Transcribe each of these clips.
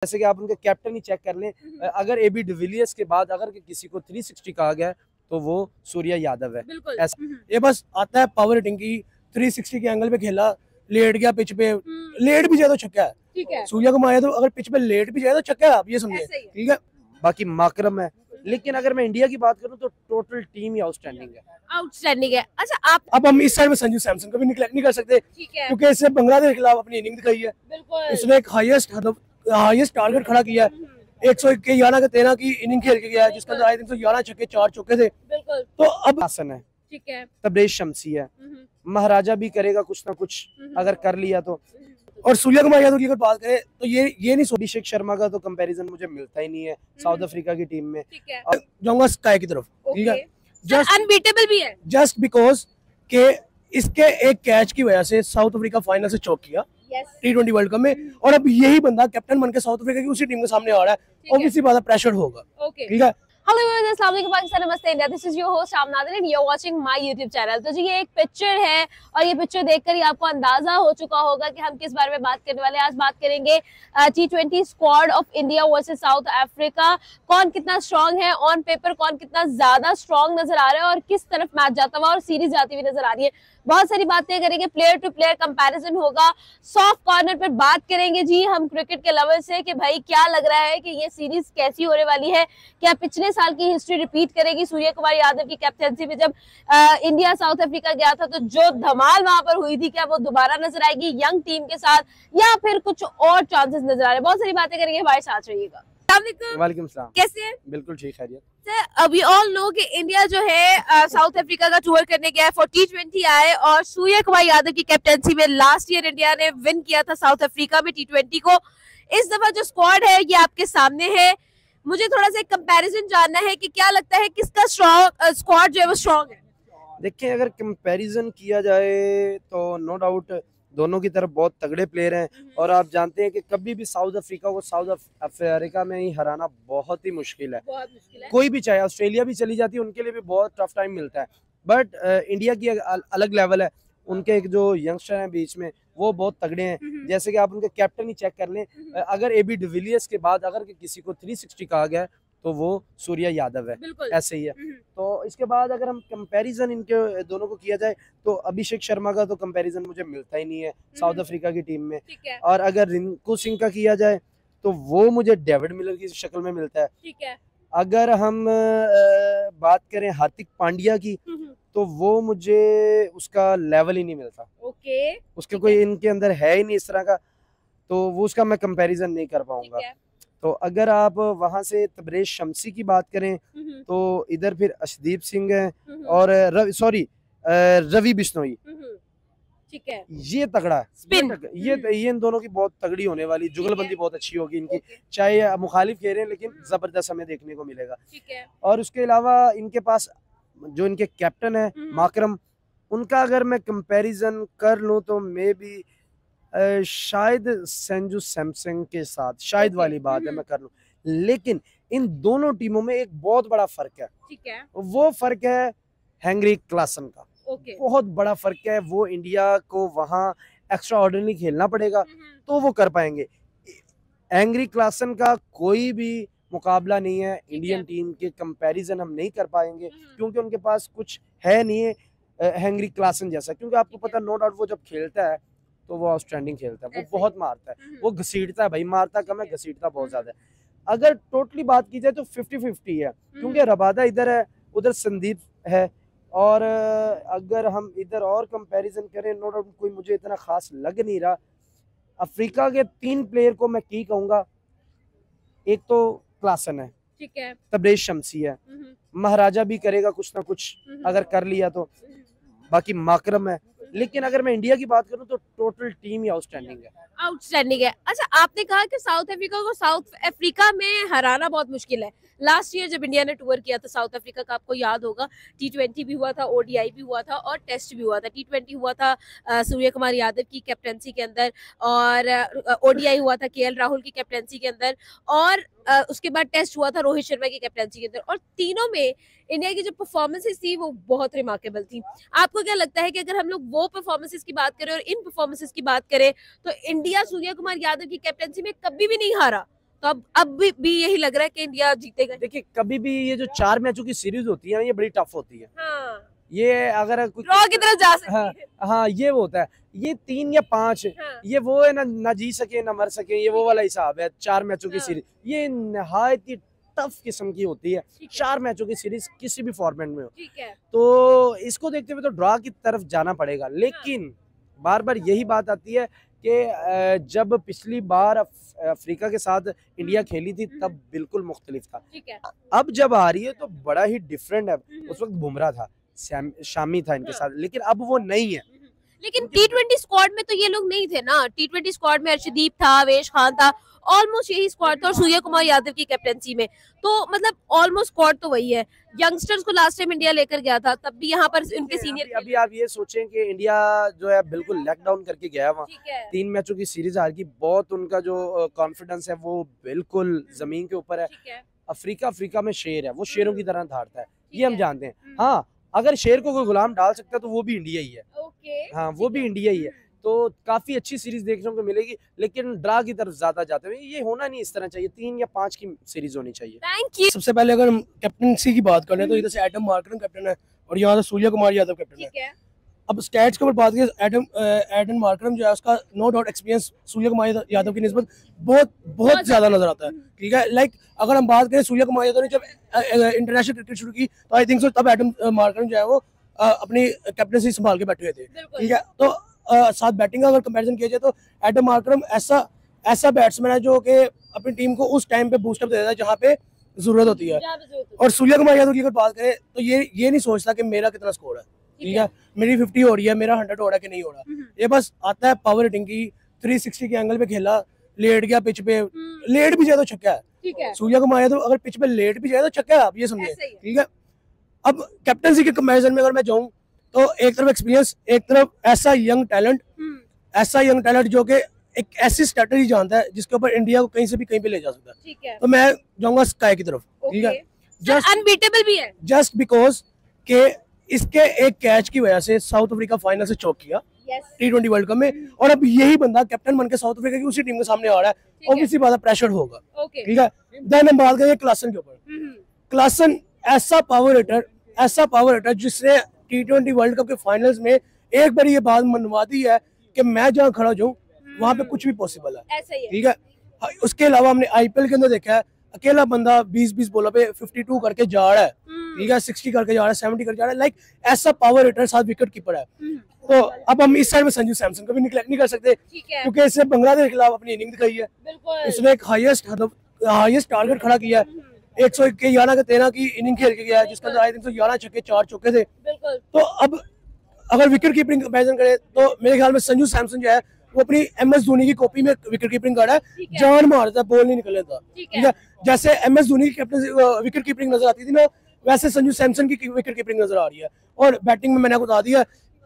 जैसे कि आप उनके कैप्टन ही चेक कर लें, अगर एबी डिविलियर्स के बाद अगर किसी को 360 कहा गया तो वो सूर्या यादव है। ऐसा ये बस आता है पावर हिटिंग की, 360 के एंगल पे खेला, लेट गया पिच पे, लेट भी जाए तो छक्का है। ठीक है, सूर्या को मारे तो अगर पिच पे लेट भी जाए तो छक्का है, आप ये समझे, ठीक है। बाकी माकरम है, लेकिन अगर मैं इंडिया की बात करूं तो टोटल टीम ही आउटस्टैंडिंग है। आउटस्टैंडिंग है। अच्छा, आप अब हम इस साइड में संजू सैमसन को भी निकल नहीं कर सकते, ठीक है, क्योंकि इससे बांग्लादेश के खिलाफ अपनी इनिंग दिखाई है। बिल्कुल इसने एक हाईएस्ट टारगेट खड़ा किया है, 111 के 13 की इनिंग खेल के गया है, जिसका आई थिंक 11 छक्के 4 चौके थे। बिल्कुल, तो अब हासन है, ठीक है, तबरेज शमसी है, महाराजा भी करेगा कुछ ना कुछ अगर कर लिया तो। और सूर्य कुमार यादव की अगर बात करें तो ये नहीं अभिषेक शर्मा का तो कंपैरिजन मुझे मिलता ही नहीं है साउथ अफ्रीका की टीम में। ठीक है, जाऊंगा स्काई की तरफ, ठीक है, जस्ट अनबीटेबल भी है, जस्ट बिकॉज के इसके एक कैच की वजह से साउथ अफ्रीका फाइनल से चौक किया T20 वर्ल्ड कप में, और अब यही बंदा कैप्टन बन के साउथ अफ्रीका की उसी टीम के सामने आ रहा है, ऑब्वियसली बात है प्रेशर होगा, ठीक है। हेलो व्यूअर्स, अस्सलाम वालेकुम, पाकिस्तान, नमस्ते India, this is your host Sham Nadir and you are watching my YouTube channel. तो जी ये एक पिक्चर है और ये पिक्चर देखकर ही आपको अंदाजा हो चुका होगा कि हम किस बारे में बात करने वाले हैं। आज बात करेंगे T20 squad of India versus south Africa. कौन कितना स्ट्रांग है, ऑन पेपर कौन कितना ज्यादा स्ट्रांग नजर आ रहा है और किस तरफ मैच जाता हुआ और सीरीज जाती हुई नजर आ रही है। बहुत सारी बातें करेंगे, प्लेयर टू प्लेयर कंपैरिजन होगा, सॉफ्ट कॉर्नर पर बात करेंगे जी हम क्रिकेट के लवर से कि भाई क्या लग रहा है कि ये सीरीज कैसी होने वाली है, क्या पिछले साल की हिस्ट्री रिपीट करेगी सूर्य कुमार यादव की कैप्टनसी में जब इंडिया साउथ अफ्रीका गया था तो जो धमाल वहां पर हुई थी, क्या वो दोबारा नजर आएगी यंग टीम के साथ या फिर कुछ और चांसेस नजर आ रहे हैं। बहुत सारी बातें करेंगे, हमारे साथ रहिएगा। वालेकुम सलाम, कैसे हैं? बिल्कुल ठीक है। अभी ऑल नो कि इंडिया जो है साउथ अफ्रीका का टूर करने गया है फॉर T20 आए और सूर्य कुमार यादव की कैप्टनसी में लास्ट ईयर इंडिया ने विन किया था साउथ अफ्रीका में T20 को। इस दफा जो स्क्वाड है ये आपके सामने है। मुझे थोड़ा सा एक कंपैरिजन जानना है कि क्या लगता है किसका स्ट्रॉन्ग स्क्वाड जो है वो स्ट्रॉन्ग है। देखिए, अगर कंपैरिजन किया जाए तो नो डाउट दोनों की तरफ बहुत तगड़े प्लेयर हैं, और आप जानते हैं कि कभी भी साउथ अफ्रीका को साउथ अफ्रीका में ही हराना बहुत ही मुश्किल है। कोई भी, चाहे ऑस्ट्रेलिया भी चली जाती है उनके लिए भी बहुत टफ टाइम मिलता है, बट इंडिया की अलग लेवल है। उनके एक जो यंगस्टर हैं बीच में वो बहुत तगड़े हैं। जैसे कि आप उनके कैप्टन ही चेक कर लें, अगर एबी डिविलियर्स के बाद अगर किसी को 360 कहा गया तो वो सूर्या यादव है, ऐसे ही है। तो इसके बाद अगर हम कंपैरिजन इनके दोनों को किया जाए तो अभिषेक शर्मा का तो कंपैरिजन मुझे मिलता ही नहीं है साउथ अफ्रीका की टीम में, और अगर रिंकू सिंह का किया जाए तो वो मुझे डेविड मिलर की शक्ल में मिलता है। ठीक है, अगर हम बात करें हार्दिक पांड्या की तो वो मुझे उसका लेवल ही नहीं मिलता। ओके, उसके कोई इनके अंदर है ही नहीं इस तरह का, तो वो उसका मैं कंपैरिजन नहीं कर पाऊंगा। तो अगर आप वहां से तबरेज शमसी की बात करें तो इधर फिर अर्शदीप सिंह है और रवि बिश्नोई, ठीक है, ये तगड़ा है। ये इन दोनों की बहुत तगड़ी होने वाली, जुगलबंदी बहुत अच्छी होगी इनकी, चाहे मुखालिफ खेल लेकिन जबरदस्त हमें देखने को मिलेगा। और उसके अलावा इनके पास जो इनके कैप्टन है माकरम, उनका अगर मैं कंपैरिजन कर लूं तो मे बी शायद संजू सैमसन के साथ, शायद वाली बात है मैं कर लूं, लेकिन इन दोनों टीमों में एक बहुत बड़ा फर्क है। ठीक है, वो फर्क है हेनरिक क्लासन का। बहुत बड़ा फर्क है। वो इंडिया को वहां एक्स्ट्रा ऑर्डिनरी खेलना पड़ेगा तो वो कर पाएंगे। हेनरिक क्लासन का कोई भी मुकाबला नहीं है इंडियन टीम के, कंपैरिजन हम नहीं कर पाएंगे क्योंकि उनके पास कुछ है नहीं है हेनरिक क्लासन जैसा। क्योंकि आपको पता, नो डाउट वो जब खेलता है तो वो आउटस्टैंडिंग खेलता है, वो बहुत मारता है, वो घसीटता है भाई, मारता कम है घसीटता बहुत ज्यादा है। अगर टोटली बात की जाए तो 50-50 है, क्योंकि रबादा इधर है, उधर संदीप है, और अगर हम इधर और कंपैरिजन करें, नो डाउट कोई मुझे इतना खास लग नहीं रहा। अफ्रीका के 3 प्लेयर को मैं की कहूंगा, एक तो क्लासन है, ठीक है, तबरेज शमसी है, महाराजा भी करेगा कुछ ना कुछ अगर कर लिया तो, बाकी माकरम है। लेकिन अगर मैं इंडिया की बात करूं तो टोटल टीम ही आउटस्टैंडिंग है। आउटस्टैंडिंग है। अच्छा, आपने कहा कि साउथ अफ्रीका को साउथ अफ्रीका में हराना बहुत मुश्किल है। लास्ट ईयर जब इंडिया ने टूर किया था साउथ अफ्रीका का, आपको याद होगा T20 भी हुआ था, ODI भी हुआ था और टेस्ट भी हुआ था। T20 हुआ था सूर्य कुमार यादव की कैप्टनसी के अंदर, और ODI हुआ था KL राहुल की कैप्टनसी के अंदर, और उसके बाद टेस्ट हुआ था रोहित शर्मा की कैप्टनसी के अंदर, और तीनों में इंडिया की जो परफॉर्मेंसेस थी वो बहुत रिमार्केबल थी। आपको क्या लगता है कि अगर हम लोग वो परफॉर्मेंसेस की बात करें और इन परफॉर्मेंसेस की बात करें तो इंडिया सूर्य कुमार यादव की कैप्टनसी में कभी भी नहीं हारा, तो अब भी यही लग रहा है कि इंडिया जीतेगा। देखिए कभी भी ये जो 4 मैचों की सीरीज होती है ना, ये बड़ी टफ होती है। हाँ। ये अगर कुछ ड्रॉ की तरफ जा सकती है। हाँ ये वो होता है। ये 3 या 5 हाँ। ये वो है ना जी सके ना मर सके, ये वो वाला हिसाब है 4 मैचों की सीरीज। ये नहायत ही टफ किस्म की होती है 4 मैचों की सीरीज किसी भी फॉर्मेट में हो। ठीक है। तो इसको देखते हुए तो ड्रॉ की तरफ जाना पड़ेगा, लेकिन बार बार यही बात आती है कि जब पिछली बार अफ्रीका के साथ इंडिया खेली थी तब बिल्कुल मुख्तलिफ था। ठीक है। अब जब आ रही है तो बड़ा ही डिफरेंट है। उस वक्त बुमराह था, शामी था इनके साथ, लेकिन अब वो नहीं है। लेकिन T20 स्क्वाड में तो ये लोग नहीं थे ना। T20 स्क्वाड में अर्शदीप था, अवेश खान था, ऑलमोस्ट यही स्क्वाड था, और सूर्य कुमार यादव की कैप्टनसी में। तो मतलब ऑलमोस्ट स्क्वाड तो वही है। यंगस्टर्स को लास्ट टाइम इंडिया लेकर गया था, तब भी यहाँ पर उनके सीनियर। अभी आप ये सोचें कि इंडिया जो है बिल्कुल लॉकडाउन करके गया है वहाँ। 3 मैचों की सीरीज हार की, बहुत उनका जो कॉन्फिडेंस है वो बिल्कुल जमीन के ऊपर है। अफ्रीका में शेर है, वो शेरों की तरह धारता है, ये हम जानते हैं। हाँ, अगर शेर को कोई गुलाम डाल सकता है तो वो भी इंडिया ही है। हाँ, वो भी इंडिया ही है। तो काफी अच्छी सीरीज देखने को मिलेगी, लेकिन ड्रा की तरफ ज्यादा जाते हुए ये होना नहीं इस तरह चाहिए। 3 या 5 की सीरीज होनी चाहिए। Thank you. सबसे पहले अगर हम कैप्टनसी की बात करें तो इधर से एडम मार्करम कैप्टन है और यहाँ से सूर्य कुमार यादव कैप्टन है। अब स्टैट्स के ऊपर बात करें, एडम मार्करम जो है उसका no doubt experience Surya Kumar Yadav की निस्बत बहुत ज्यादा नजर आता है। ठीक है, लाइक अगर हम बात करें सूर्य कुमार यादव ने जब इंटरनेशनल क्रिकेट शुरू की तो आई थिंक सो तब एडम मार्करम जो है वो अपनी कैप्टनसी संभाल के बैठे हुए थे। ठीक है, तो साथ बैटिंग का अगर कंपैरिजन किया जाए तो एडम मार्करम ऐसा बैट्समैन है जो कि अपनी टीम को उस टाइम पे बूस्टअप देता है जहाँ पे जरूरत होती है। और सूर्य कुमार यादव की अगर बात करें तो ये नहीं सोचता कि मेरा कितना स्कोर है। ठीक है, मेरी 50 हो रही है, मेरा 100 हो रहा है कि नहीं हो रहा। ये बस आता है पावर हिटिंग की 360 के एंगल पे खेला, लेट गया पिच पे, लेट भी जाए तो छक्का है। सूर्य कुमार यादव अगर पिच पे लेट भी जाए तो छक्का है, आप ये समझे। ठीक है, अब कैप्टनसी के कंपैरिजन में अगर मैं जाऊं तो एक तरफ एक्सपीरियंस, एक तरफ ऐसा यंग टैलेंट जो कि एक ऐसी स्ट्रेटजी जानता है जिसके ऊपर इंडिया को कहीं से भी कहीं पे ले जा सकता है। ठीक है, तो मैं जाऊंगा स्काई की तरफ। ठीक है, जस्ट अनबीटेबल भी है, जस्ट बिकॉज के इसके एक कैच की वजह से साउथ अफ्रीका फाइनल से चौक किया T20 वर्ल्ड कप में, और अब यही बंदा कैप्टन बनकर साउथ अफ्रीका की उसी टीम के सामने आ रहा है। ऑब्वियसली बात है, प्रेशर होगा। ठीक है, देन हम बात करेंगे क्लासन के ऊपर। क्लासन ऐसा पावर हिटर जिसने T20 वर्ल्ड कप के फाइनल्स में एक बार ये बात मनवा दी है कि मैं जहाँ खड़ा हूँ वहाँ पे कुछ भी पॉसिबल है। ठीक है, उसके अलावा हमने IPL के अंदर देखा है अकेला बंदा 20 बॉलों पे 52 करके जा रहा है। ठीक है, 60 करके जा रहा है, 70 करके जा रहा है। लाइक ऐसा पावर हिटर साथ विकेट कीपर है। तो अब हम इस साइड में संजू सैमसन को भी निगलेक्ट नहीं कर सकते क्योंकि इसने बांग्लादेश के खिलाफ अपनी इनिंग दिखाई है। इसने एक हाईएस्ट टारगेट खड़ा किया है, 111 के 13 की इनिंग खेल के गया है, जिसका आई थिंक 11 छक्के 4 चौके थे। तो अब अगर विकेट कीपिंग कंपैरिजन करें तो मेरे ख्याल में संजू सैमसन जो है वो अपनी MS धोनी की कॉपी में विकेट कीपिंग कर रहा है, जान मारता है, बॉल नहीं निकल लेता। ठीक है, जैसे MS धोनी की कैप्टन विकेट कीपिंग नजर आती थी ना, वैसे संजू सैमसन की विकेट कीपिंग नजर आ रही है। और बैटिंग में मैंने आपको बता दिया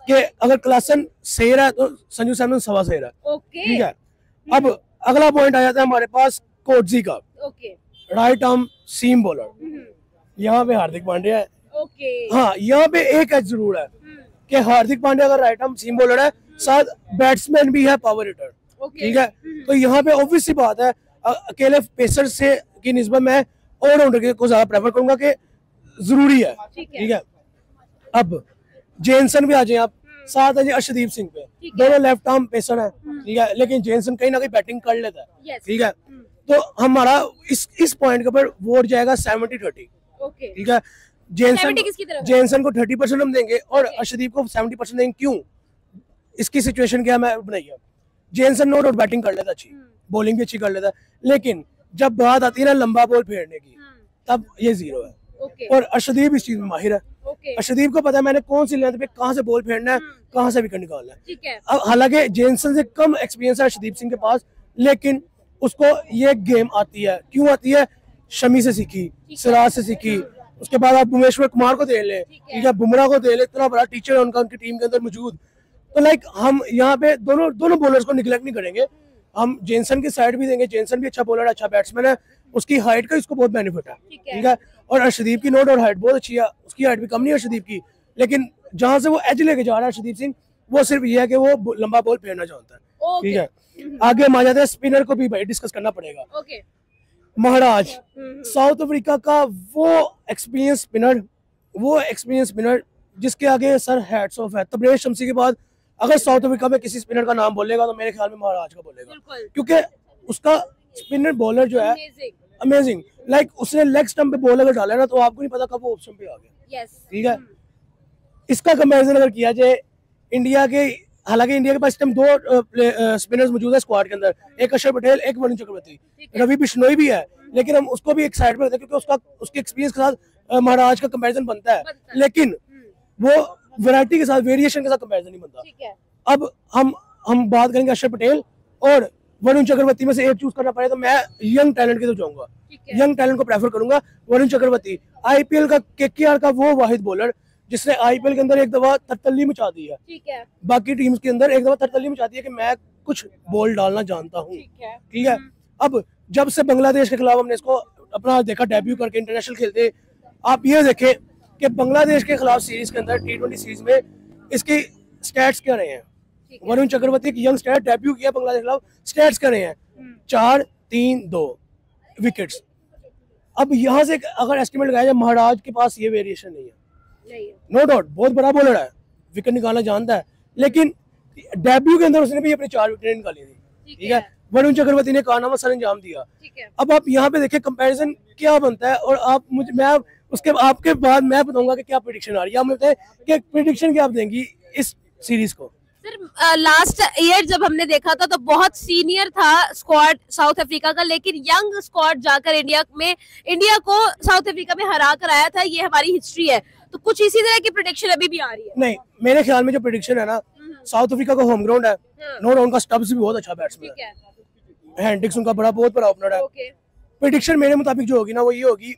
कि अगर क्लासन सही रहा है तो संजू सैमसन सवा सही रहा है। ठीक है, अब अगला पॉइंट आ जाता है हमारे पास कोटजी का, राइट आर्म सीम बॉलर। यहाँ पे हार्दिक पांड्या है। हाँ, यहाँ पे एक एज जरूर है कि हार्दिक पांड्या अगर राइट आर्म सीम बॉलर है, साथ बैट्समैन भी है पावर हिटर। ठीक है, तो यहाँ पे ऑब्वियस सी बात है अकेले पेसर से की निस्बत मैं ऑलराउंडर को ज्यादा प्रेफर करूंगा कि जरूरी है। ठीक है, अब जेनसन भी आ जाए आप, साथ है जी अर्शदीप सिंह पे, दोनों लेफ्ट आर्म पेसर है। ठीक है, लेकिन जेनसन कहीं ना कहीं बैटिंग कर लेता है। ठीक है, तो हमारा इस पॉइंट के ऊपर वोट जाएगा 70-30। ठीक है, जेनसन को 30% हम देंगे और अर्शदीप को 70% देंगे। क्यों, इसकी सिचुएशन क्या मैं बनाइए, जेनसन नो डाउट बैटिंग कर लेता अच्छी, बॉलिंग भी अच्छी कर लेता, लेकिन जब बात आती है ना लंबा बॉल फेरने की तब ये जीरो है। और अर्शदीप इस चीज में माहिर है। अर्शदीप को पता है मैंने कौन सी लेंथ पे कहाँ से बॉल फेरना है, कहाँ से विकेट निकालना है। अब हालांकि जेनसन से कम एक्सपीरियंस है अर्शदीप सिंह के पास, लेकिन उसको ये गेम आती है। क्यों आती है, शमी से सीखी, सिराज से सीखी, उसके बाद आप भुवनेश्वर कुमार को दे ले, ठीक है, बुमराह को दे ले, इतना बड़ा टीचर है उनका उनकी टीम के अंदर मौजूद। तो लाइक हम यहाँ पे दोनों बॉलर्स को निगलेक्ट नहीं करेंगे, हम जेनसन की साइड भी देंगे। जेनसन भी अच्छा बॉलर, अच्छा बैट्समैन है, उसकी हाइट का इसको बहुत बेनिफिट है। ठीक है, और अर्शदीप की नोट और हाइट बहुत अच्छी है, उसकी हाइट भी कम नहीं है अर्शदीप की, लेकिन जहां से वो एज लेके जा रहा है अर्शदीप सिंह, वो सिर्फ ये है कि वो लंबा बॉल फेरना चाहता है। ठीक है, आगे हम आ जाते हैं, स्पिनर को भी भाई डिस्कस करना पड़ेगा। महाराज साउथ अफ्रीका का वो एक्सपीरियंस स्पिनर जिसके आगे सर हैट्स ऑफ है। तबरेज शम्सी के बाद अगर साउथ अफ्रीका में किसी स्पिनर का नाम बोलेगा तो मेरे ख्याल में महाराज का बोलेगा, क्योंकि उसका स्पिनर बॉलर जो है अमेजिंग। लाइक उसने लेग स्टंप पे बॉल अगर डाला ना तो आपको नहीं पता कब वो ऑफ स्टंप पे आ गया। ठीक है, इसका कंपैरिजन अगर किया जाए इंडिया के, हालांकि इंडिया के पास टाइम 2 स्पिनर्स मौजूद है स्क्वाड के अंदर, एक अक्षर पटेल, एक वरुण चक्रवर्ती, रवि बिश्नोई भी है, लेकिन हम उसको भी एक साइड पे रखते हैं क्योंकि उसके एक्सपीरियंस के साथ महाराज का कंपैरिजन बनता है, लेकिन वो वैरायटी के साथ, वेरिएशन के साथ कंपैरिजन नहीं बनता। अब हम बात करेंगे अक्षर पटेल और वरुण चक्रवर्ती में से एक चूज करना पड़े तो मैं यंग टैलेंट की तो जाऊंगा, यंग टैलेंट को प्रेफर करूंगा। वरुण चक्रवर्ती आईपीएल का केकेआर का वो वाहिद बॉलर जिसने आईपीएल के अंदर एक दफा तरतल्ली मचा दी है, ठीक है, बाकी टीम्स के अंदर एक दफा तरतल्ली मचा दी है कि मैं कुछ बॉल डालना जानता हूँ। ठीक है, अब जब से बांग्लादेश के खिलाफ हमने इसको अपना देखा डेब्यू करके इंटरनेशनल खेलते, आप ये देखें कि बांग्लादेश के खिलाफ सीरीज के अंदर T20 सीरीज में इसकी स्टैट्स क्या रहे हैं। वरुण चक्रवर्ती की यंग स्टैट डेब्यू किया बांग्लादेश के खिलाफ, स्टैट्स क्या रहे हैं 4-3-2 विकेट्स। अब यहाँ से अगर एस्टिमेट लगाया जाए, महाराज के पास ये वेरिएशन नहीं है, नो डाउट बहुत बड़ा बॉलर है, विकेट निकालना जानता है, लेकिन डेब्यू के अंदर उसने भी अपने 4 विकेट निकाली थी। ठीक है, वरुण चक्रवर्ती ने कारनामा सर अंजाम दिया। अब आप यहाँ पे देखें कंपैरिजन क्या बनता है, और मैं उसके आपके बाद मैं बताऊंगा कि क्या प्रेडिक्शन आ रही है। आप मुझे बताएं कि प्रेडिक्शन क्या आप देंगी इस सीरीज को। सर लास्ट ईयर जब हमने देखा था तो बहुत सीनियर था स्क्वाड साउथ अफ्रीका का, लेकिन यंग स्क्वाड जाकर इंडिया को साउथ अफ्रीका में हरा कर आया था, ये हमारी हिस्ट्री है। तो कुछ इसी तरह की प्रेडिक्शन अभी भी आ रही है? नहीं, मेरे ख्याल में जो प्रेडिक्शन है ना, साउथ अफ्रीका का होम ग्राउंड है, नो डाउट उनका स्टब्स भी बहुत अच्छा बैट्समैन है, हेंड्रिक्स उनका बहुत बड़ा ओपनर है। प्रेडिक्शन मेरे मुताबिक जो होगी ना वो ये होगी,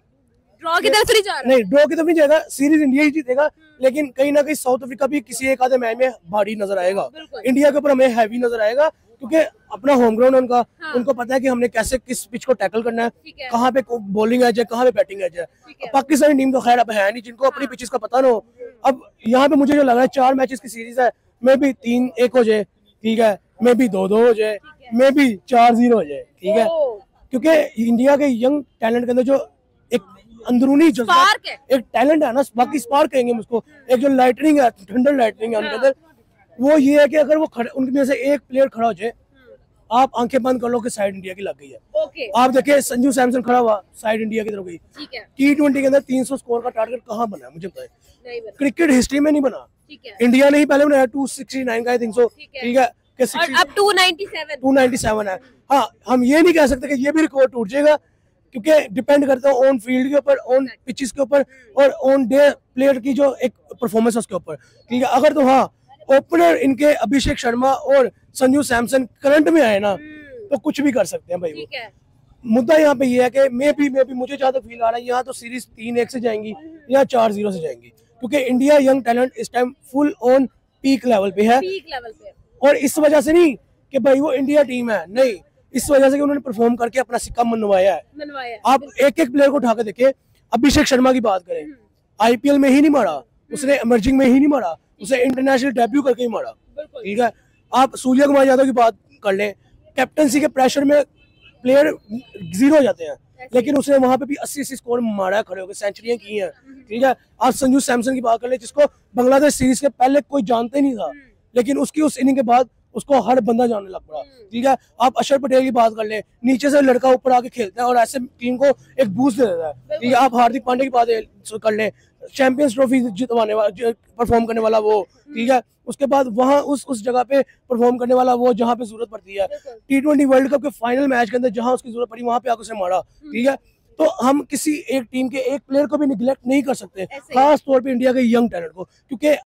ड्रॉ की तरफ नहीं जा रहा, नहीं ड्रॉ की तरफ नहीं जाएगा, सीरीज इंडिया ही जीतेगा, लेकिन कहीं ना कहीं साउथ अफ्रीका भी किसी एक आधे मैच में भारी नजर आएगा, इंडिया के ऊपर हमें हैवी नजर आएगा, क्योंकि अपना होम ग्राउंड उनका, उनको पता है कि हमने कैसे किस पिच को टैकल करना है, कहाँ पे बॉलिंग एज है, कहाँ पे बैटिंग एज है। पाकिस्तानी टीम तो खैर अब है नहीं जिनको अपनी पिचेस का पता ना हो। अब यहाँ पे मुझे जो लग रहा है 4 मैचेस की सीरीज है, मे भी 3-1 हो जाए, ठीक है, मे भी 2-2 हो जाए, मे भी 4-0 हो जाए, ठीक है, क्योंकि इंडिया के यंग टैलेंट के अंदर जो एक अंदरूनी एक टैलेंट है ना, बाकी स्पार्क कहेंगे उसको, एक जो लाइटनिंग है, थंडर लाइटनिंग है उनके अंदर, वो ये है कि अगर वो उनमें से एक प्लेयर खड़ा हो जाए, आप आंखें बंद कर लो कि साइड इंडिया की लग गई है। आप देखिए संजू सैमसन खड़ा हुआ, साइड इंडिया की तरफ गई। T20 के अंदर 300 स्कोर का टारगेट कहाँ बना है मुझे बताएं, क्रिकेट हिस्ट्री में नहीं बना, इंडिया ने ही पहले बनाया 269 का, आई थिंक सो, ठीक है, और अब 297 है। हाँ, हम ये नहीं कह सकते कि ये भी रिकॉर्ड टूट जाएगा, क्योंकि डिपेंड करता है ऑन फील्ड के ऊपर, ऑन पिचेस के ऊपर, और ऑन डे प्लेयर की जो एक परफॉर्मेंस है उसके ऊपर, ठीक है। अगर तो हाँ ओपनर इनके अभिषेक शर्मा और संजू सैमसन करंट में आए ना तो कुछ भी कर सकते हैं भाई वो। मुद्दा यहाँ पे ये है कि मे भी मुझे जहाँ तक फील आ रहा है यहाँ तो सीरीज 3-1 से जाएंगी या 4-0 से जाएंगी, क्योंकि इंडिया यंग टैलेंट इस time full on peak level पे है, और इस वजह से नहीं कि भाई वो इंडिया टीम है, नहीं, इस वजह से कि उन्होंने परफॉर्म करके अपना सिक्का मनवाया है। आप एक एक प्लेयर को उठा के देखिए, अभिषेक शर्मा की बात करें, आईपीएल में ही नहीं मारा उसने, इमर्जिंग में ही नहीं मारा उसे, इंटरनेशनल डेब्यू करके ही मारा, ठीक है। आप सूर्य कुमार यादव की बात कर लें, कैप्टनसी के प्रेशर में प्लेयर 0 हो जाते हैं, लेकिन उसने वहां पे भी 80 स्कोर मारा है, खड़े होकर सेंचुरियां की हैं, ठीक है। आप संजू सैमसन की बात कर लें, जिसको बांग्लादेश सीरीज के पहले कोई जानते नहीं था, लेकिन उसकी उस इनिंग के बाद उसको हर बंदा जानने लग पड़ा, ठीक है। आप अक्षर पटेल की बात कर लें, नीचे से लड़का ऊपर आके खेलता है और ऐसे टीम को एक बूस्ट दे देता है, ठीक है। आप हार्दिक पांड्या की बात कर लें, चैंपियंस ट्रॉफी जितवाने वाला, परफॉर्म करने वाला वो, ठीक है। उसके बाद वहां उस जगह पे परफॉर्म करने वाला वो जहां पे जरूरत पड़ती है, T20 वर्ल्ड कप के फाइनल मैच के अंदर जहां उसकी जरूरत पड़ी वहां पे आकर उसे मारा, ठीक है। तो हम किसी एक टीम के एक प्लेयर को भी निगलेक्ट नहीं कर सकते, खास तौर पे इंडिया के यंग टैलेंट को, क्योंकि